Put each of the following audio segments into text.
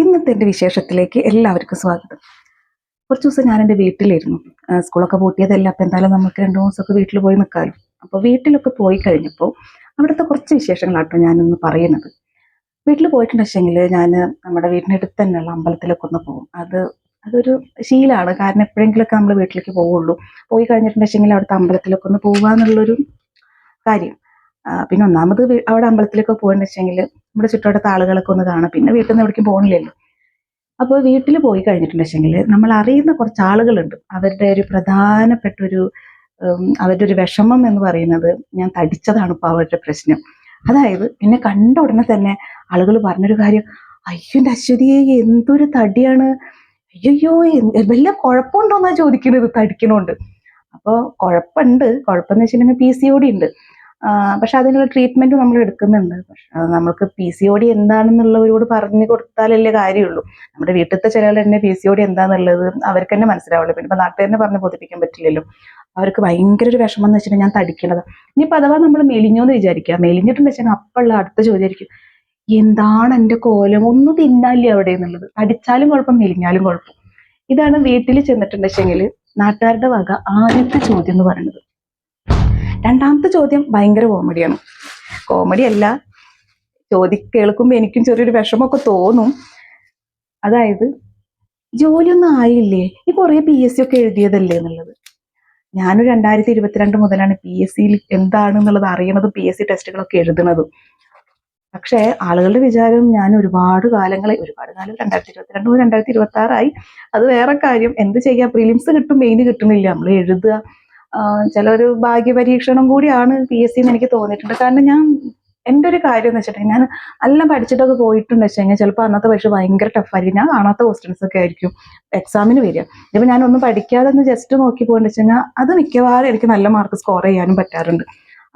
ഇന്നത്തെ എൻ്റെ വിശേഷത്തിലേക്ക് എല്ലാവർക്കും സ്വാഗതം. കുറച്ച് ദിവസം ഞാൻ എൻ്റെ വീട്ടിലിരുന്നു. സ്കൂളൊക്കെ പൂട്ടിയതല്ല, അപ്പം എന്തായാലും നമുക്ക് 2 ദിവസമൊക്കെ വീട്ടിൽ പോയി നിൽക്കാമല്ലോ. അപ്പോൾ വീട്ടിലൊക്കെ പോയി കഴിഞ്ഞപ്പോൾ അവിടുത്തെ കുറച്ച് വിശേഷങ്ങളാട്ടോ ഞാനൊന്ന് പറയുന്നത്. വീട്ടിൽ പോയിട്ടുണ്ടെങ്കിൽ ഞാൻ നമ്മുടെ വീടിനടുത്ത് തന്നെയുള്ള അമ്പലത്തിലൊക്കെ ഒന്ന് പോകും. അതൊരു ശീലമാണ്. കാരണം എപ്പോഴെങ്കിലുമൊക്കെ നമ്മൾ വീട്ടിലേക്ക് പോവുള്ളൂ. പോയി കഴിഞ്ഞിട്ടുണ്ടെങ്കിൽ അവിടുത്തെ അമ്പലത്തിലൊക്കെ ഒന്ന് പോകുക എന്നുള്ളൊരു കാര്യം. പിന്നെ ഒന്നാമത് അവിടെ അമ്പലത്തിലൊക്കെ പോകുന്നുണ്ടെങ്കിൽ നമ്മുടെ ചുറ്റുവട്ടത്തെ ആളുകളൊക്കെ ഒന്ന് കാണാം. പിന്നെ വീട്ടിൽ നിന്ന് എവിടേക്കും പോകണില്ലല്ലോ. അപ്പോൾ വീട്ടിൽ പോയി കഴിഞ്ഞിട്ടുണ്ടെങ്കിൽ നമ്മൾ അറിയുന്ന കുറച്ച് ആളുകളുണ്ട്. അവരുടെ ഒരു പ്രധാനപ്പെട്ട അവരുടെ ഒരു വിഷമം എന്ന് പറയുന്നത്, ഞാൻ തടിച്ചതാണ് ഇപ്പോൾ അവരുടെ പ്രശ്നം. അതായത് എന്നെ കണ്ട ഉടനെ തന്നെ ആളുകൾ പറഞ്ഞൊരു കാര്യം, അയ്യോ എൻ്റെ അശ്വതിയെ എന്തൊരു തടിയാണ്, അയ്യോ വല്ല കുഴപ്പമുണ്ടോന്നാ ചോദിക്കുന്നത് തടിക്കണോണ്ട്. അപ്പോൾ കുഴപ്പമെന്ന് വെച്ചിട്ടുണ്ടെങ്കിൽ PCOD ഉണ്ട്. പക്ഷെ അതിനുള്ള ട്രീറ്റ്മെന്റ് നമ്മൾ എടുക്കുന്നുണ്ട്. പക്ഷെ നമുക്ക് PCOD എന്താണെന്നുള്ളവരോട് പറഞ്ഞു കൊടുത്താലല്ലേ കാര്യമുള്ളൂ. നമ്മുടെ വീട്ടിലത്തെ ചിലകൾ തന്നെ PCOD എന്താണെന്നുള്ളത് അവർക്ക് തന്നെ മനസ്സിലാവുള്ളൂ. പിന്നെ ഇപ്പൊ നാട്ടുകാരനെ പറഞ്ഞ് ബോധിപ്പിക്കാൻ പറ്റില്ലല്ലോ. അവർക്ക് ഭയങ്കര ഒരു വിഷമം എന്ന് വെച്ചിട്ടുണ്ടെങ്കിൽ ഞാൻ തടിക്കണത്. ഇനിയിപ്പോൾ അഥവാ നമ്മൾ മെലിഞ്ഞോന്ന് വിചാരിക്കുക, മെലിഞ്ഞിട്ടുണ്ടെന്ന് വെച്ചാൽ അപ്പോഴുള്ള അടുത്ത ചോദ്യമായിരിക്കും, എന്താണ് എൻ്റെ കോലം, ഒന്നും തിന്നാല്ലേ അവിടെ എന്നുള്ളത്. തടിച്ചാലും കുഴപ്പം, മെലിഞ്ഞാലും കുഴപ്പം. ഇതാണ് വീട്ടിൽ ചെന്നിട്ടുണ്ടെങ്കിൽ നാട്ടുകാരുടെ വക ആദ്യത്തെ ചോദ്യം എന്ന് പറയുന്നത്. രണ്ടാമത്തെ ചോദ്യം ഭയങ്കര കോമഡിയാണ്. കോമഡി അല്ല, കേൾക്കുമ്പോൾ എനിക്കും ചെറിയൊരു വിഷമമൊക്കെ തോന്നും. അതായത്, ജോലിയൊന്നും ആയില്ലേ, ഈ കുറേ PSC ഒക്കെ എഴുതിയതല്ലേ എന്നുള്ളത്. ഞാനൊരു 2022 മുതലാണ് PSC എന്താണെന്നുള്ളത് അറിയണതും PSC ടെസ്റ്റുകളൊക്കെ എഴുതുന്നതും. പക്ഷേ ആളുകളുടെ വിചാരം ഞാൻ ഒരുപാട് കാലം 2022 മുതൽ 2026 അത് വേറെ കാര്യം. എന്ത് ചെയ്യാം, പ്രിലിംസ് കിട്ടും, മെയിൻ കിട്ടുന്നില്ല, നമ്മൾ എഴുതുക. ചിലൊരു ഭാഗ്യപരീക്ഷണം കൂടിയാണ് PSC എന്ന് എനിക്ക് തോന്നിയിട്ടുണ്ട്. കാരണം എൻ്റെ ഒരു കാര്യം എന്ന് വെച്ചിട്ടുണ്ടെങ്കിൽ, ഞാൻ എല്ലാം പഠിച്ചിട്ടൊക്കെ പോയിട്ടുണ്ടെന്ന് വെച്ച് കഴിഞ്ഞാൽ ചിലപ്പോൾ അന്നത്തെ പരീക്ഷ ഭയങ്കര ടഫായിരിക്കും. ഞാൻ കാണാത്ത ക്വസ്റ്റ്യൻസ് ഒക്കെ ആയിരിക്കും എക്സാമിന് വരിക. ഇപ്പം ഞാനൊന്നും പഠിക്കാതെ ഒന്ന് ജസ്റ്റ് നോക്കി പോകേണ്ടി വെച്ച് കഴിഞ്ഞാൽ അത് മിക്കവാറും എനിക്ക് നല്ല മാർക്ക് സ്കോർ ചെയ്യാനും പറ്റാറുണ്ട്.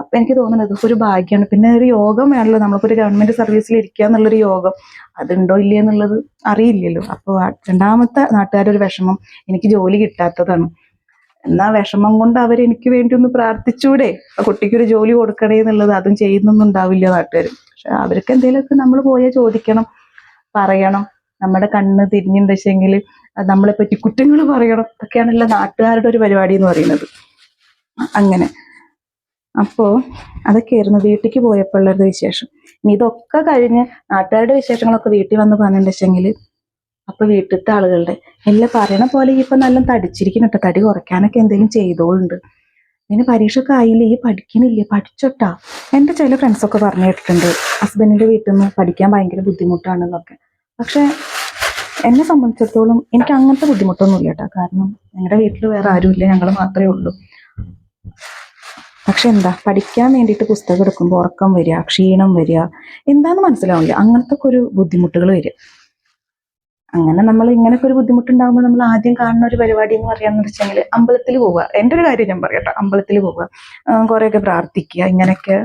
അപ്പൊ എനിക്ക് തോന്നുന്നത് ഇതൊക്കെ ഒരു ഭാഗ്യമാണ്. പിന്നെ ഒരു യോഗം വേണമല്ലോ, നമ്മൾക്കൊരു ഗവൺമെന്റ് സർവീസിൽ ഇരിക്കുക എന്നുള്ളൊരു യോഗം, അതുണ്ടോ ഇല്ലേ എന്നുള്ളത് അറിയില്ലല്ലോ. അപ്പോൾ രണ്ടാമത്തെ നാട്ടുകാരുടെ ഒരു വിഷമം എനിക്ക് ജോലി കിട്ടാത്തതാണ്. എന്നാ വിഷമം കൊണ്ട് അവരെനിക്ക് വേണ്ടി ഒന്ന് പ്രാർത്ഥിച്ചൂടെ, ആ കുട്ടിക്കൊരു ജോലി കൊടുക്കണേ എന്നുള്ളത്. അതും ചെയ്യുന്നൊന്നും ഉണ്ടാവില്ല നാട്ടുകാർ. പക്ഷെ അവർക്ക് എന്തെങ്കിലുമൊക്കെ നമ്മൾ പോയാൽ ചോദിക്കണം, പറയണം. നമ്മുടെ കണ്ണ് തിരിഞ്ഞിട്ടുണ്ടെങ്കിൽ നമ്മളെ പറ്റി കുറ്റങ്ങൾ പറയണം. ഇതൊക്കെയാണല്ലോ നാട്ടുകാരുടെ ഒരു പരിപാടി എന്ന് പറയുന്നത്. അങ്ങനെ അപ്പോ അതൊക്കെയായിരുന്നു വീട്ടിലേക്ക് പോയപ്പോഴുള്ളൊരു വിശേഷം. ഇനി ഇതൊക്കെ കഴിഞ്ഞ് നാട്ടുകാരുടെ വിശേഷങ്ങളൊക്കെ വീട്ടിൽ വന്ന് പറഞ്ഞിട്ടുണ്ടെങ്കിൽ അപ്പൊ വീട്ടിലത്തെ ആളുകളുടെ എല്ലാം പറയണ പോലെ ഇപ്പൊ നല്ല തടിച്ചിരിക്കണം കേട്ടോ, തടി കുറയ്ക്കാനൊക്കെ എന്തെങ്കിലും ചെയ്തോളുണ്ട്. പിന്നെ പരീക്ഷയൊക്കെ ആയില്ലേ, ഈ പഠിക്കണില്ലേ, പഠിച്ചോട്ടാ. എൻ്റെ ചില ഫ്രണ്ട്സൊക്കെ പറഞ്ഞു കേട്ടിട്ടുണ്ട് ഹസ്ബൻഡിന്റെ വീട്ടിൽ നിന്ന് പഠിക്കാൻ ഭയങ്കര ബുദ്ധിമുട്ടാണെന്നൊക്കെ. പക്ഷെ എന്നെ സംബന്ധിച്ചിടത്തോളം എനിക്ക് അങ്ങനത്തെ ബുദ്ധിമുട്ടൊന്നുമില്ല കേട്ടോ. കാരണം ഞങ്ങളുടെ വീട്ടിൽ വേറെ ആരുമില്ല, ഞങ്ങൾ മാത്രമേ ഉള്ളൂ. പക്ഷെ എന്താ, പഠിക്കാൻ വേണ്ടിയിട്ട് പുസ്തകം എടുക്കുമ്പോൾ ഉറക്കം വരിക, ക്ഷീണം വരിക, എന്താന്ന് മനസ്സിലാവില്ല, അങ്ങനത്തെ ഒക്കെ ഒരു ബുദ്ധിമുട്ടുകൾ വരിക. അങ്ങനെ നമ്മൾ ഇങ്ങനൊക്കെ ഒരു ബുദ്ധിമുട്ടുണ്ടാകുമ്പോൾ നമ്മൾ ആദ്യം കാണുന്ന ഒരു പരിപാടി എന്ന് പറയാന്ന് വെച്ചെങ്കിൽ അമ്പലത്തിൽ പോവുക. എൻ്റെ ഒരു കാര്യം ഞാൻ പറയട്ടെ, അമ്പലത്തിൽ പോവുക, കുറേയൊക്കെ പ്രാർത്ഥിക്കുക, ഇങ്ങനെയൊക്കെ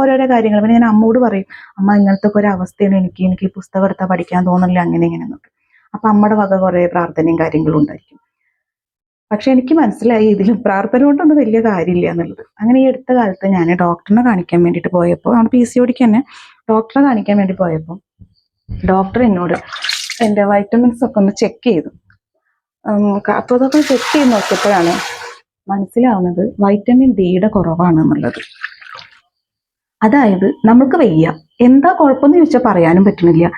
ഓരോരോ കാര്യങ്ങൾ. പിന്നെ ഞാൻ അമ്മോട് പറയും, അമ്മ ഇങ്ങനത്തെ ഒക്കെ ഒരു അവസ്ഥയാണ്, എനിക്ക് പുസ്തകം എടുത്താൽ പഠിക്കാൻ തോന്നില്ല, അങ്ങനെ ഇങ്ങനെയെന്നൊക്കെ. അപ്പൊ അമ്മയുടെ വക കുറേ പ്രാർത്ഥനയും കാര്യങ്ങളും ഉണ്ടായിരിക്കും. പക്ഷെ എനിക്ക് മനസ്സിലായി ഇതിൽ പ്രാർത്ഥന കൊണ്ടൊന്നും വലിയ കാര്യമില്ല എന്നുള്ളത്. അങ്ങനെ ഈ അടുത്ത കാലത്ത് ഞാൻ ഡോക്ടറിനെ കാണിക്കാൻ വേണ്ടിയിട്ട് പോയപ്പോൾ, നമ്മുടെ PCODക്ക് തന്നെ ഡോക്ടറെ കാണിക്കാൻ വേണ്ടി പോയപ്പോൾ ഡോക്ടർ എന്നോട് എൻ്റെ വൈറ്റമിൻസ് ഒക്കെ ഒന്ന് ചെക്ക് ചെയ്തു. അപ്പോൾ അതൊക്കെ ചെക്ക് ചെയ്ത് നോക്കിയപ്പോഴാണ് മനസ്സിലാവുന്നത് വൈറ്റമിൻ Dയുടെ കുറവാണ് എന്നുള്ളത്. അതായത് നമുക്ക് വയ്യ, എന്താ കുഴപ്പമെന്ന് ചോദിച്ചാൽ പറയാനും പറ്റുന്നില്ല.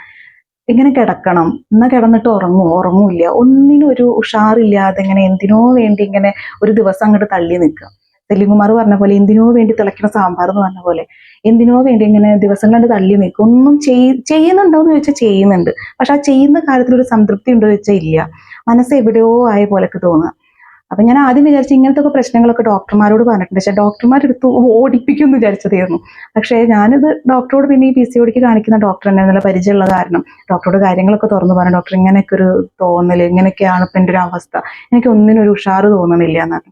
ഇങ്ങനെ കിടക്കണം, എന്നാ കിടന്നിട്ട് ഉറങ്ങൂല്ല, ഒന്നിനും ഒരു ഉഷാറില്ലാതെ ഇങ്ങനെ എന്തിനോ വേണ്ടി ഇങ്ങനെ ഒരു ദിവസം അങ്ങോട്ട് തള്ളി നിൽക്കുക. സെലിംകുമാർ പറഞ്ഞ പോലെ എന്തിനോ വേണ്ടി തിളയ്ക്കുന്ന സാമ്പാർ എന്ന് പറഞ്ഞ പോലെ എന്തിനോ വേണ്ടി ഇങ്ങനെ ദിവസം കണ്ട് തള്ളി നിൽക്കും. ഒന്നും ചെയ്യുന്നുണ്ടോ എന്ന് ചോദിച്ചാൽ ചെയ്യുന്നുണ്ട്, പക്ഷെ ആ ചെയ്യുന്ന കാര്യത്തിൽ ഒരു സംതൃപ്തി ഉണ്ടോ എന്ന് ചോദിച്ചാൽ ഇല്ല. മനസ്സ് എവിടെയോ ആയ പോലൊക്കെ തോന്നുക. അപ്പൊ ഞാൻ ആദ്യം വിചാരിച്ചു ഇങ്ങനത്തെ ഒക്കെ പ്രശ്നങ്ങളൊക്കെ ഡോക്ടർമാരോട് പറഞ്ഞിട്ടുണ്ട്, പക്ഷെ ഡോക്ടർമാരെടുത്ത് ഓടിപ്പിക്കും എന്ന് വിചാരിച്ചതായിരുന്നു. പക്ഷേ ഞാനിത് ഡോക്ടറോട്, പിന്നെ ഈ PCODക്ക് കാണിക്കുന്ന ഡോക്ടർ തന്നെ നല്ല പരിചയമുള്ള കാരണം ഡോക്ടറോട് കാര്യങ്ങളൊക്കെ തുറന്നു പറഞ്ഞു. ഡോക്ടർ ഇങ്ങനെയൊക്കെ ഒരു തോന്നല്, ഇങ്ങനെയൊക്കെയാണ് ഇപ്പൊ എൻ്റെ ഒരു അവസ്ഥ, എനിക്ക് ഒന്നിനും ഒരു ഉഷാറ് തോന്നണില്ല എന്നാണ്.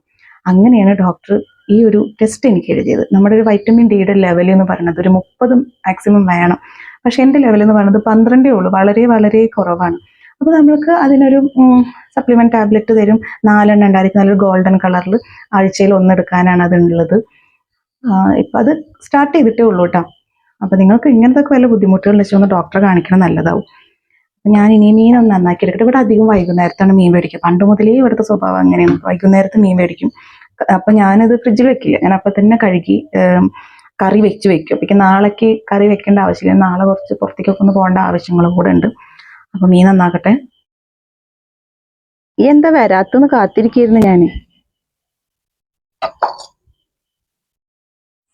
അങ്ങനെയാണ് ഡോക്ടർ ഈ ഒരു ടെസ്റ്റ് എനിക്ക് എഴുതിയത്. നമ്മുടെ ഒരു വൈറ്റമിൻ Dയുടെ ലെവൽ എന്ന് പറയുന്നത് ഒരു 30 മാക്സിമം വേണം. പക്ഷെ എൻ്റെ ലെവൽ എന്ന് പറയുന്നത് 12 ഉള്ളൂ, വളരെ വളരെ കുറവാണ്. അപ്പൊ നമ്മൾക്ക് അതിനൊരു സപ്ലിമെന്റ് ടാബ്ലറ്റ് തരും, 4 എണ്ണം ഉണ്ടായിരിക്കും, നല്ലൊരു ഗോൾഡൻ കളറിൽ. ആഴ്ചയിൽ 1 എടുക്കാനാണ് അതുള്ളത്. ഇപ്പൊ അത് സ്റ്റാർട്ട് ചെയ്തിട്ടേ ഉള്ളൂ കേട്ടോ. അപ്പൊ നിങ്ങൾക്ക് ഇങ്ങനത്തെ വല്ല ബുദ്ധിമുട്ടുകൾ വെച്ചൊന്ന് ഡോക്ടറെ കാണിക്കണം, നല്ലതാവും. ഞാൻ ഇനി മീനൊന്ന് നന്നാക്കി എടുക്കട്ടെ. ഇവിടെ അധികം വൈകുന്നേരത്താണ് മീൻ മേടിക്കുക. പണ്ട് മുതലേ ഇവിടുത്തെ സ്വഭാവം അങ്ങനെയാണ്, വൈകുന്നേരത്ത് മീൻ മേടിക്കും. അപ്പൊ ഞാനത് ഫ്രിഡ്ജിൽ വെക്കില്ല, ഞാൻ അപ്പൊ തന്നെ കഴുകി കറി വെക്കും. അപ്പം നാളേക്ക് കറി വെക്കേണ്ട ആവശ്യമില്ല, നാളെ കുറച്ച് പുറത്തേക്കൊക്കെ ഒന്ന് പോകേണ്ട ആവശ്യങ്ങളും കൂടെ ഉണ്ട്. അപ്പൊ മീൻ നന്നാക്കട്ടെ. ഈ എന്താ വരാത്തെന്ന് കാത്തിരിക്കായിരുന്നു ഞാൻ.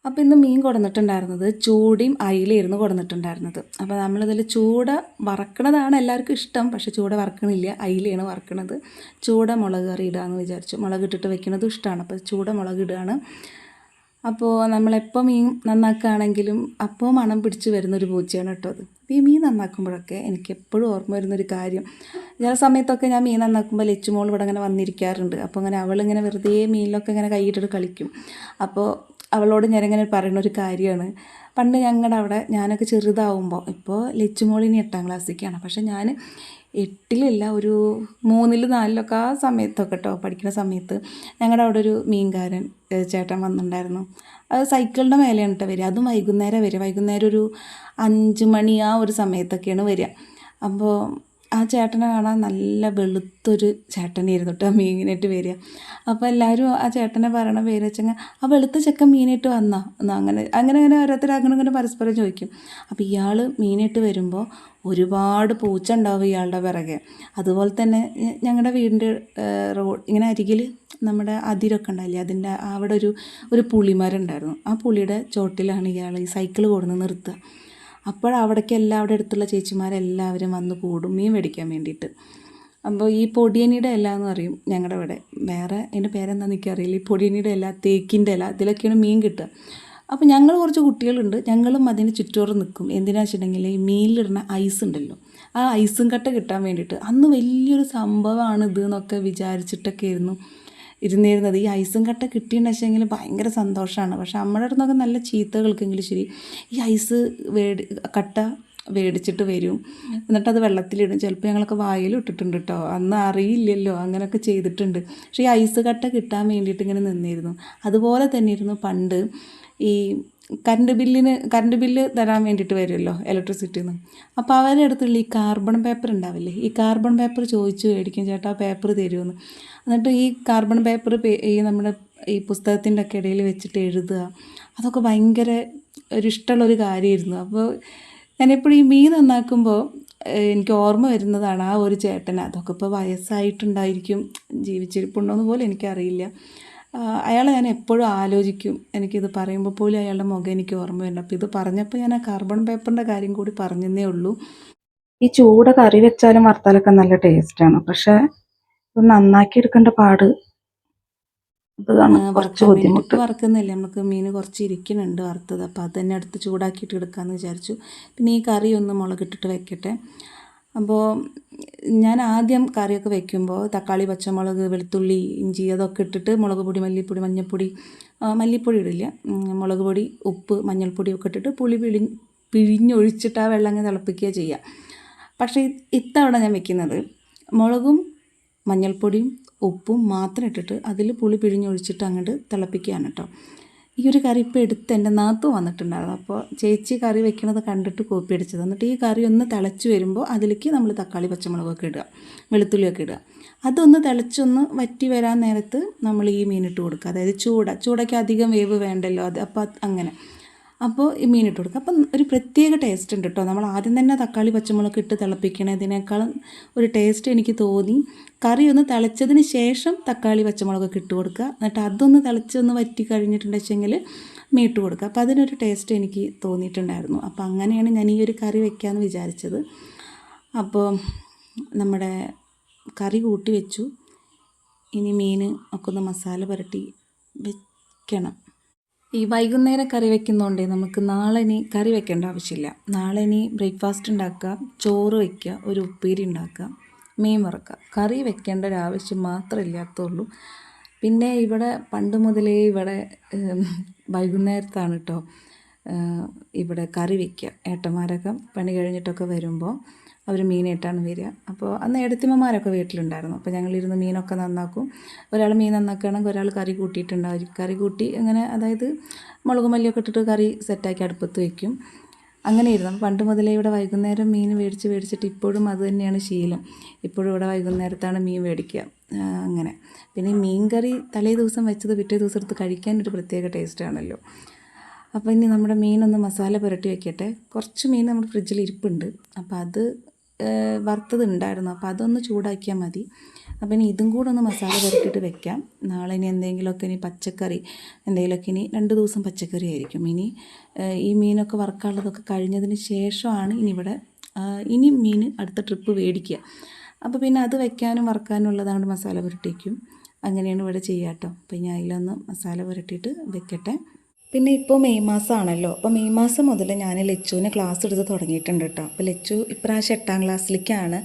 അപ്പോൾ ഇന്ന് മീൻ കൊടുന്നിട്ടുണ്ടായിരുന്നത് ചൂടയും അയിലായിരുന്നു കൊടുന്നിട്ടുണ്ടായിരുന്നത്. അപ്പോൾ നമ്മളിതിൽ ചൂട വറക്കണതാണ് എല്ലാവർക്കും ഇഷ്ടം, പക്ഷേ ചൂട വറക്കണില്ല, അയിലയാണ് വറക്കണത്. ചൂട മുളക് കറി ഇടാമെന്ന് വിചാരിച്ചു. മുളക് ഇട്ടിട്ട് വെക്കുന്നതും ഇഷ്ടമാണ്, അപ്പോൾ ചൂട മുളക് ഇടുകയാണ്. അപ്പോൾ നമ്മളെപ്പോൾ മീൻ നന്നാക്കുകയാണെങ്കിലും അപ്പോൾ മണം പിടിച്ച് വരുന്നൊരു പൂച്ചയാണ് കേട്ടോ അത്. അപ്പോൾ ഈ മീൻ നന്നാക്കുമ്പോഴൊക്കെ എനിക്ക് എപ്പോഴും ഓർമ്മ വരുന്നൊരു കാര്യം, ചില സമയത്തൊക്കെ ഞാൻ മീൻ നന്നാക്കുമ്പോൾ ലച്ചുമോൾ ഇവിടെ ഇങ്ങനെ വന്നിരിക്കാറുണ്ട്. അപ്പോൾ അങ്ങനെ അവളിങ്ങനെ വെറുതെ മീനിലൊക്കെ ഇങ്ങനെ കൈയിട്ടിട്ട് കളിക്കും. അപ്പോൾ അവളോട് ഞാനിങ്ങനെ പറയുന്ന ഒരു കാര്യമാണ്, പണ്ട് ഞങ്ങളുടെ അവിടെ ഞാനൊക്കെ ചെറുതാവുമ്പോൾ, ഇപ്പോൾ ലച്ചുമോളിനി 8ാം ക്ലാസ്സിലേക്കാണ്, പക്ഷേ ഞാൻ 8ലില്ല, ഒരു 3ൽ 4ലൊക്കെ ആ സമയത്തൊക്കെ കേട്ടോ, പഠിക്കുന്ന സമയത്ത് ഞങ്ങളുടെ അവിടെ ഒരു മീൻകാരൻ ചേട്ടൻ വന്നിട്ടുണ്ടായിരുന്നു. അത് സൈക്കിളിൻ്റെ മേലെയാണ് കേട്ടോ വരിക, അതും വൈകുന്നേരം വരിക, വൈകുന്നേരം ഒരു 5 മണി ആ ഒരു സമയത്തൊക്കെയാണ് വരിക. അപ്പോൾ ആ ചേട്ടനെ കാണാൻ നല്ല വെളുത്തൊരു ചേട്ടനായിരുന്നു കേട്ടോ മീനിനായിട്ട് വരിക. അപ്പോൾ എല്ലാവരും ആ ചേട്ടനെ പറയണ പേര് വെച്ചെങ്കിൽ ആ വെളുത്ത ചെക്കൻ മീനായിട്ട് വന്നാ എന്നാ അങ്ങനെ അങ്ങനെ അങ്ങനെ ഓരോരുത്തർ അങ്ങനെ പരസ്പരം ചോദിക്കും. അപ്പോൾ ഇയാൾ മീനായിട്ട് വരുമ്പോൾ ഒരുപാട് പൂച്ച ഉണ്ടാവും ഇയാളുടെ പിറകെ. അതുപോലെ തന്നെ ഞങ്ങളുടെ വീടിൻ്റെ റോഡ് ഇങ്ങനെ അരികിൽ നമ്മുടെ അതിരൊക്കെ ഉണ്ടായില്ലേ, അതിൻ്റെ അവിടെ ഒരു പുളിമരം ഉണ്ടായിരുന്നു. ആ പുളിയുടെ ചോട്ടിലാണ് ഇയാൾ ഈ സൈക്കിൾ കൊടുന്ന് നിർത്തുക. അവിടേക്ക് അവിടെ അടുത്തുള്ള ചേച്ചിമാരെല്ലാവരും വന്ന് കൂടും മീൻ മേടിക്കാൻ വേണ്ടിയിട്ട്. അപ്പോൾ ഈ പൊടിയനിയുടെ ഇല എന്ന് പറയും ഞങ്ങളുടെ ഇവിടെ, വേറെ അതിൻ്റെ പേരെന്താണെന്ന് എനിക്കറിയില്ല. ഈ പൊടിയനിയുടെ ഇല, തേക്കിൻ്റെ ഇല, ഇതിലൊക്കെയാണ് മീൻ കിട്ടുക. അപ്പോൾ ഞങ്ങൾ കുറച്ച് കുട്ടികളുണ്ട്, ഞങ്ങളും അതിന് ചുറ്റോറ് നിൽക്കും. എന്തിനാണെന്ന് വെച്ചിട്ടുണ്ടെങ്കിൽ ഈ മീനിലിടുന്ന ഐസ് ഉണ്ടല്ലോ, ആ ഐസും കട്ട കിട്ടാൻ വേണ്ടിയിട്ട്. അന്ന് വലിയൊരു സംഭവമാണ് ഇത് എന്നൊക്കെ വിചാരിച്ചിട്ടൊക്കെ ഇരുന്നിരുന്നത്. ഈ ഐസും കട്ട കിട്ടിയെന്ന് വെച്ചെങ്കിൽ ഭയങ്കര സന്തോഷമാണ്. പക്ഷെ നമ്മുടെ അടുത്ത് നിന്നൊക്കെ നല്ല ചീത്ത കേൾക്കെങ്കിലും ശരി, ഈ ഐസ് കട്ട മേടിച്ചിട്ട് വരും, എന്നിട്ടത് വെള്ളത്തിലിടും. ചിലപ്പോൾ ഞങ്ങളൊക്കെ വായിൽ ഇട്ടിട്ടുണ്ട് കേട്ടോ, അന്ന് അറിയില്ലല്ലോ, അങ്ങനെയൊക്കെ ചെയ്തിട്ടുണ്ട്. പക്ഷേ ഈ ഐസ് കട്ട കിട്ടാൻ വേണ്ടിയിട്ട് ഇങ്ങനെ നിന്നിരുന്നു. അതുപോലെ തന്നെ ഇരുന്നു പണ്ട് ഈ കറണ്ട് ബില്ല് തരാൻ വേണ്ടിയിട്ട് വരുമല്ലോ ഇലക്ട്രിസിറ്റിയിൽ നിന്ന്. അപ്പോൾ അവരുടെ അടുത്തുള്ള ഈ കാർബൺ പേപ്പർ ഉണ്ടാവില്ലേ, ഈ കാർബൺ പേപ്പർ ചോദിച്ചു മേടിക്കും, ചേട്ടാ പേപ്പർ തരുമെന്ന്. എന്നിട്ട് ഈ കാർബൺ പേപ്പർ ഈ നമ്മുടെ ഈ പുസ്തകത്തിൻ്റെ ഒക്കെ ഇടയിൽ വെച്ചിട്ട് എഴുതുക, അതൊക്കെ ഭയങ്കര ഇഷ്ടമുള്ളൊരു കാര്യമായിരുന്നു. അപ്പോൾ ഞാനെപ്പോഴും ഈ മീൻ നന്നാക്കുമ്പോൾ എനിക്ക് ഓർമ്മ വരുന്നതാണ് ആ ഒരു ചേട്ടൻ. അതൊക്കെ ഇപ്പോൾ വയസ്സായിട്ടുണ്ടായിരിക്കും, ജീവിച്ചിരിപ്പുണ്ടോയെന്ന് പോലും എനിക്കറിയില്ല. അയാളെ ഞാൻ എപ്പോഴും ആലോചിക്കും, എനിക്കിത് പറയുമ്പോൾ പോലും അയാളുടെ മുഖം എനിക്ക് ഓർമ്മ വരുന്നു. അപ്പോൾ ഇത് പറഞ്ഞപ്പോൾ ഞാൻ ആ കാർബൺ പേപ്പറിൻ്റെ കാര്യം കൂടി പറഞ്ഞതേ ഉള്ളൂ. ഈ ചൂട കറി വെച്ചാലും വറുത്താലൊക്കെ നല്ല ടേസ്റ്റാണ്, പക്ഷേ ഇത് നന്നാക്കി എടുക്കേണ്ട പാട് കുറച്ച് ബുദ്ധിമുട്ട്. വറുക്കുന്നില്ല, നമുക്ക് മീൻ കുറച്ച് ഇരിക്കുന്നുണ്ട് വറുത്തത്, അപ്പോൾ അത് തന്നെ എടുത്ത് ചൂടാക്കിയിട്ട് എടുക്കാമെന്ന് വിചാരിച്ചു. പിന്നെ ഈ കറി ഒന്ന് മുളകിട്ടിട്ട് വെക്കട്ടെ. അപ്പോൾ ഞാൻ ആദ്യം കറിയൊക്കെ വെക്കുമ്പോൾ തക്കാളി, പച്ചമുളക്, വെളുത്തുള്ളി, ഇഞ്ചി അതൊക്കെ ഇട്ടിട്ട് മുളക് പൊടി, മല്ലിപ്പൊടി, മഞ്ഞൾപ്പൊടി, മല്ലിപ്പൊടി ഇടില്ല, മുളക് പൊടി, ഉപ്പ്, മഞ്ഞൾപ്പൊടി ഒക്കെ ഇട്ടിട്ട് പുളി പിഴിഞ്ഞൊഴിച്ചിട്ട് ആ വെള്ളം അങ്ങ് തിളപ്പിക്കുക ചെയ്യുക. പക്ഷേ ഇത്തവണ ഞാൻ വെക്കുന്നത് മുളകും മഞ്ഞൾപ്പൊടിയും ഉപ്പും മാത്രം ഇട്ടിട്ട് അതിൽ പുളി പിഴിഞ്ഞൊഴിച്ചിട്ട് അങ്ങോട്ട് തിളപ്പിക്കുകയാണ് കേട്ടോ. ഈ ഒരു കറി ഇപ്പോൾ എടുത്ത് എൻ്റെ നാത്തും വന്നിട്ടുണ്ടായിരുന്നു. അപ്പോൾ ചേച്ചി കറി വെക്കണത് കണ്ടിട്ട് കോപ്പി അടിച്ചത്. എന്നിട്ട് ഈ കറി ഒന്ന് തിളച്ച് വരുമ്പോൾ അതിലേക്ക് നമ്മൾ തക്കാളി, പച്ചമുളകൊക്കെ ഇടുക, വെളുത്തുള്ളിയൊക്കെ ഇടുക. അതൊന്ന് തിളച്ചൊന്ന് വറ്റി വരാൻ നേരത്ത് നമ്മൾ ഈ മീനിട്ട് കൊടുക്കുക. അതായത് ചൂടയ്ക്ക് അധികം വേവ് വേണ്ടല്ലോ, അപ്പോൾ അങ്ങനെ അപ്പോൾ ഈ മീനിട്ട് കൊടുക്കുക. അപ്പം ഒരു പ്രത്യേക ടേസ്റ്റ് ഉണ്ട് കേട്ടോ. നമ്മൾ ആദ്യം തന്നെ തക്കാളി, പച്ചമുളക് ഇട്ട് തിളപ്പിക്കണതിനേക്കാളും ഒരു ടേസ്റ്റ് എനിക്ക് തോന്നി കറി ഒന്ന് തിളച്ചതിന് ശേഷം തക്കാളി, പച്ചമുളകൊക്കെ ഇട്ട് കൊടുക്കുക. എന്നിട്ട് അതൊന്ന് തിളച്ചൊന്ന് വറ്റി കഴിഞ്ഞിട്ടുണ്ടെങ്കിൽ മീട്ട് കൊടുക്കുക. അപ്പോൾ അതിനൊരു ടേസ്റ്റ് എനിക്ക് തോന്നിയിട്ടുണ്ടായിരുന്നു. അപ്പോൾ അങ്ങനെയാണ് ഞാൻ ഈ ഒരു കറി വെക്കാമെന്ന് വിചാരിച്ചത്. അപ്പോൾ നമ്മുടെ കറി കൂട്ടി വെച്ചു. ഇനി മീൻ ഒക്കെ ഒന്ന് മസാല പുരട്ടി വെക്കണം. ഈ വൈകുന്നേരം കറി വെക്കുന്നതുകൊണ്ട് നമുക്ക് നാളെ ഇനി കറി വെക്കേണ്ട ആവശ്യമില്ല. നാളെ ഇനി ബ്രേക്ക്ഫാസ്റ്റ് ഉണ്ടാക്കുക, ചോറ് വയ്ക്കുക, ഒരു ഉപ്പേരി ഉണ്ടാക്കുക, മീൻ വറുക്കുക. കറി വെക്കേണ്ട ഒരു ആവശ്യം മാത്രമേ ഇല്ലാത്തുള്ളൂ. പിന്നെ ഇവിടെ പണ്ട് മുതലേ ഇവിടെ വൈകുന്നേരത്താണ് കേട്ടോ ഇവിടെ കറി വയ്ക്കുക. ഏട്ടന്മാരൊക്കെ പണി കഴിഞ്ഞിട്ടൊക്കെ വരുമ്പോൾ അവർ മീനായിട്ടാണ് വരിക. അപ്പോൾ അന്ന് ഏടത്തിയമ്മമാരൊക്കെ വീട്ടിലുണ്ടായിരുന്നു. അപ്പോൾ ഞങ്ങളിരുന്ന് മീനൊക്കെ നന്നാക്കും. ഒരാൾ മീൻ നന്നാക്കുകയാണെങ്കിൽ ഒരാൾ കറി കൂട്ടിയിട്ടുണ്ടാവും. കറി കൂട്ടി അങ്ങനെ, അതായത് മുളക് മല്ലിയൊക്കെ ഇട്ടിട്ട് കറി സെറ്റാക്കി അടുപ്പത്ത് വയ്ക്കും. അങ്ങനെയായിരുന്നു. പണ്ട് മുതലേ ഇവിടെ വൈകുന്നേരം മീൻ മേടിച്ചിട്ട് ഇപ്പോഴും അത് തന്നെയാണ് ശീലം. ഇപ്പോഴും ഇവിടെ വൈകുന്നേരത്താണ് മീൻ മേടിക്കുക. അങ്ങനെ പിന്നെ മീൻ കറി തലേ ദിവസം വെച്ചത് പിറ്റേ ദിവസം എടുത്ത് കഴിക്കാനൊരു പ്രത്യേക ടേസ്റ്റാണല്ലോ. അപ്പോൾ ഇനി നമ്മുടെ മീനൊന്ന് മസാല പുരട്ടി വെക്കട്ടെ. കുറച്ച് മീൻ നമ്മുടെ ഫ്രിഡ്ജിൽ ഇരിപ്പുണ്ട്. അപ്പോൾ അത് വറുത്തത് ഉണ്ടായിരുന്നു. അപ്പോൾ അതൊന്ന് ചൂടാക്കിയാൽ മതി. അപ്പോൾ ഇനി ഇതും കൂടെ ഒന്ന് മസാല പുരട്ടിയിട്ട് വെക്കാം. നാളെ ഇനി എന്തെങ്കിലുമൊക്കെ ഇനി പച്ചക്കറി എന്തെങ്കിലുമൊക്കെ ഇനി 2 ദിവസം പച്ചക്കറി ആയിരിക്കും. ഇനി ഈ മീനൊക്കെ വറുക്കാനുള്ളതൊക്കെ കഴിഞ്ഞതിന് ശേഷമാണ് ഇനി മീൻ അടുത്ത ട്രിപ്പ് മേടിക്കുക. അപ്പോൾ പിന്നെ അത് വെക്കാനും വറുക്കാനും ഉള്ളതാണ് മസാല പുരട്ടിക്കും. അങ്ങനെയാണ് ഇവിടെ ചെയ്യുക കേട്ടോ. അപ്പോൾ ഞാൻ അതിലൊന്ന് മസാല പുരട്ടിയിട്ട് വെക്കട്ടെ. പിന്നെ ഇപ്പോൾ മെയ് മാസമാണല്ലോ. അപ്പോൾ മെയ് മാസം മുതൽ ഞാൻ ലച്ചുവിന് ക്ലാസ് എടുത്ത് തുടങ്ങിയിട്ടുണ്ട് കേട്ടോ. അപ്പോൾ ലച്ചു ഇപ്രാവശ്യം 8ാം ക്ലാസ്സിലേക്കാണ്.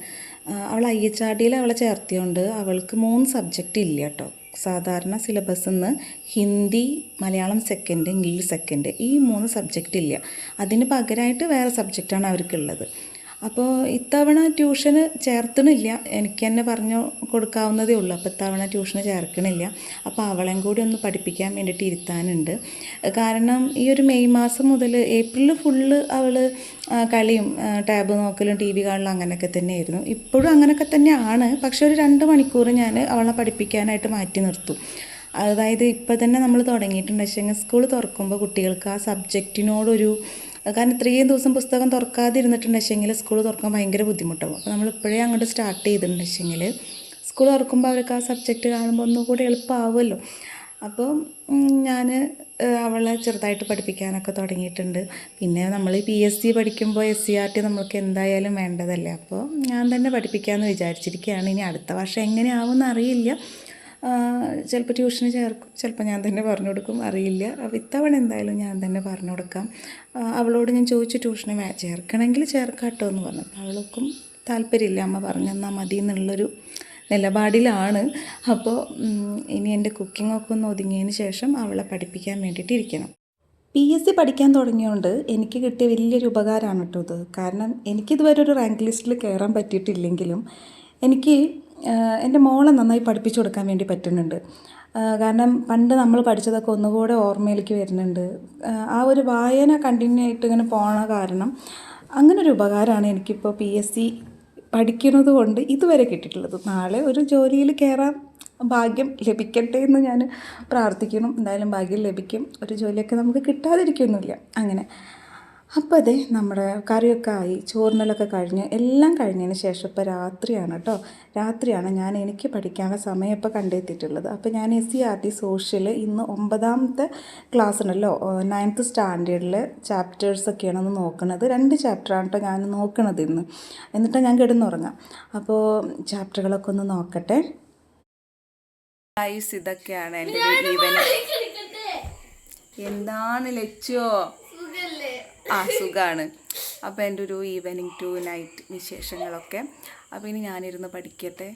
അവൾ IHRDയിൽ അവളെ ചേർത്തിയോണ്ട് അവൾക്ക് 3 സബ്ജക്റ്റ് ഇല്ല കേട്ടോ. സാധാരണ സിലബസിൽ നിന്ന് Hindi, Malayalam second, English second, ഈ 3 സബ്ജക്റ്റ് ഇല്ല. അതിന് പകരമായിട്ട് വേറെ സബ്ജക്റ്റാണ് അവർക്കുള്ളത്. അപ്പോൾ ഇത്തവണ ട്യൂഷന് ചേർത്തണില്ല. എനിക്ക് തന്നെ പറഞ്ഞു കൊടുക്കാവുന്നതേ ഉള്ളൂ. അപ്പോൾ ഇത്തവണ ട്യൂഷന് ചേർക്കണില്ല. അപ്പോൾ അവളെയും കൂടി ഒന്ന് പഠിപ്പിക്കാൻ വേണ്ടിയിട്ട് ഇരുത്താനുണ്ട്. കാരണം ഈ ഒരു മെയ് മാസം മുതൽ ഏപ്രിൽ ഫുള്ള് അവൾ കളിയും ടാബ് നോക്കലും TV കാണലും അങ്ങനെയൊക്കെ തന്നെയായിരുന്നു. ഇപ്പോഴും അങ്ങനെയൊക്കെ തന്നെയാണ്. പക്ഷേ ഒരു 2 മണിക്കൂർ ഞാൻ അവളെ പഠിപ്പിക്കാനായിട്ട് മാറ്റി നിർത്തും. അതായത് ഇപ്പോൾ തന്നെ നമ്മൾ തുടങ്ങിയിട്ടുണ്ട്. പക്ഷേ സ്കൂൾ തുറക്കുമ്പോൾ കുട്ടികൾക്ക് ആ സബ്ജക്റ്റിനോടൊരു കാരണം ഇത്രയും ദിവസം പുസ്തകം തുറക്കാതിരുന്നിട്ടുണ്ടെങ്കിൽ സ്കൂൾ തുറക്കാൻ ഭയങ്കര ബുദ്ധിമുട്ടാവും. അപ്പോൾ നമ്മളിപ്പോഴേ അങ്ങോട്ട് സ്റ്റാർട്ട് ചെയ്തിട്ടുണ്ടെങ്കിൽ സ്കൂൾ തുറക്കുമ്പോൾ അവർക്ക് ആ സബ്ജക്റ്റ് കാണുമ്പോൾ ഒന്നുകൂടി എളുപ്പമാവുമല്ലോ. അപ്പോൾ ഞാൻ അവളെ ചെറുതായിട്ട് പഠിപ്പിക്കാനൊക്കെ തുടങ്ങിയിട്ടുണ്ട്. പിന്നെ നമ്മൾ PSC പഠിക്കുമ്പോൾ SCRT നമ്മൾക്ക് എന്തായാലും വേണ്ടതല്ലേ. അപ്പോൾ ഞാൻ തന്നെ പഠിപ്പിക്കാമെന്ന് വിചാരിച്ചിരിക്കുകയാണ്. ഇനി അടുത്ത വർഷം എങ്ങനെയാവുമെന്ന് അറിയില്ല. ചിലപ്പോൾ ട്യൂഷന് ചേർക്കും, ചിലപ്പോൾ ഞാൻ തന്നെ പറഞ്ഞു കൊടുക്കും, അറിയില്ല. അപ്പോൾ ഇത്തവണ എന്തായാലും ഞാൻ തന്നെ പറഞ്ഞു കൊടുക്കാം. അവളോട് ഞാൻ ചോദിച്ചു ട്യൂഷന് ചേർക്കണമെങ്കിൽ ചേർക്കാം കേട്ടോ എന്ന് പറഞ്ഞു. അപ്പോൾ അവൾക്കും താല്പര്യമില്ല. അമ്മ പറഞ്ഞെന്നാൽ മതി എന്നുള്ളൊരു നിലപാടിലാണ്. അപ്പോൾ ഇനി എൻ്റെ കുക്കിങ്ങൊക്കെ ഒന്ന് ഒതുങ്ങിയതിന് ശേഷം അവളെ പഠിപ്പിക്കാൻ വേണ്ടിയിട്ട് ഇരിക്കണം. PSC പഠിക്കാൻ തുടങ്ങിയതുകൊണ്ട് എനിക്ക് കിട്ടിയ വലിയൊരു ഉപകാരമാണ് കേട്ടോ ഇത്. കാരണം എനിക്കിതുവരെ ഒരു റാങ്ക് ലിസ്റ്റിൽ കയറാൻ പറ്റിയിട്ടില്ലെങ്കിലും എനിക്ക് എൻ്റെ മോളെ നന്നായി പഠിപ്പിച്ചു കൊടുക്കാൻ വേണ്ടി പറ്റുന്നുണ്ട്. കാരണം പണ്ട് നമ്മൾ പഠിച്ചതൊക്കെ ഒന്നുകൂടെ ഓർമ്മയിലേക്ക് വരുന്നുണ്ട്. ആ ഒരു വായന കണ്ടിന്യൂ ആയിട്ട് ഇങ്ങനെ പോണ കാരണം അങ്ങനൊരു ഉപകാരമാണ് എനിക്കിപ്പോൾ PSC പഠിക്കുന്നത് കൊണ്ട് ഇതുവരെ കിട്ടിയിട്ടുള്ളത്. നാളെ ഒരു ജോലിയിൽ കയറാൻ ഭാഗ്യം ലഭിക്കട്ടെ എന്ന് ഞാൻ പ്രാർത്ഥിക്കണം. എന്തായാലും ഭാഗ്യം ലഭിക്കും. ഒരു ജോലിയൊക്കെ നമുക്ക് കിട്ടാതിരിക്കൊന്നുമില്ല. അങ്ങനെ അപ്പോൾ അതെ നമ്മുടെ കറിയൊക്കെ ആയി, ചോറിനലൊക്കെ കഴിഞ്ഞ് എല്ലാം കഴിഞ്ഞതിന് ശേഷം ഇപ്പോൾ രാത്രിയാണ് കേട്ടോ. രാത്രിയാണ് ഞാൻ എനിക്ക് പഠിക്കാനുള്ള സമയം ഇപ്പോൾ കണ്ടെത്തിയിട്ടുള്ളത്. അപ്പോൾ ഞാൻ SCRT സോഷ്യൽ ഇന്ന് 9ാമത്തെ ക്ലാസ് ഉണ്ടല്ലോ, 9th സ്റ്റാൻഡേർഡിലെ ചാപ്റ്റേഴ്സൊക്കെയാണ് ഒന്ന് നോക്കുന്നത്. 2 ചാപ്റ്ററാണ് കേട്ടോ ഞാൻ നോക്കണത് ഇന്ന്. എന്നിട്ട് ഞാൻ കിടന്നുറങ്ങാം. അപ്പോൾ ചാപ്റ്ററുകളൊക്കെ ഒന്ന് നോക്കട്ടെ. ഇതൊക്കെയാണ് എൻ്റെ ഈവനിങ്. എന്താണ് ലച്ചോ? സുഖമാണ്. അപ്പോൾ എൻ്റെ ഒരു ഈവനിങ് ടു നൈറ്റ് വിശേഷങ്ങളൊക്കെ. അപ്പോൾ ഇനി ഞാനിരുന്ന് പഠിക്കട്ടെ.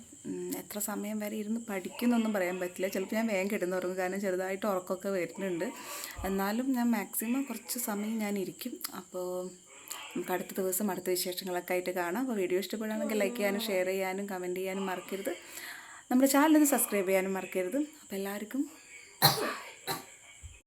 എത്ര സമയം വരെ ഇരുന്ന് പഠിക്കുന്നൊന്നും പറയാൻ പറ്റില്ല. ചിലപ്പോൾ ഞാൻ വേഗം കിടന്നുറങ്ങും, കാരണം ചെറുതായിട്ട് ഉറക്കമൊക്കെ വരുന്നുണ്ട്. എന്നാലും ഞാൻ മാക്സിമം കുറച്ച് സമയം ഞാൻ ഇരിക്കും. അപ്പോൾ നമുക്ക് അടുത്ത ദിവസം അടുത്ത വിശേഷങ്ങളൊക്കെ ആയിട്ട് കാണാം. അപ്പോൾ വീഡിയോ ഇഷ്ടപ്പെടുകയാണെങ്കിൽ ലൈക്ക് ചെയ്യാനും ഷെയർ ചെയ്യാനും കമൻറ്റ് ചെയ്യാനും മറക്കരുത്. നമ്മുടെ ചാനൽ സബ്സ്ക്രൈബ് ചെയ്യാനും മറക്കരുത്. അപ്പോൾ എല്ലാവർക്കും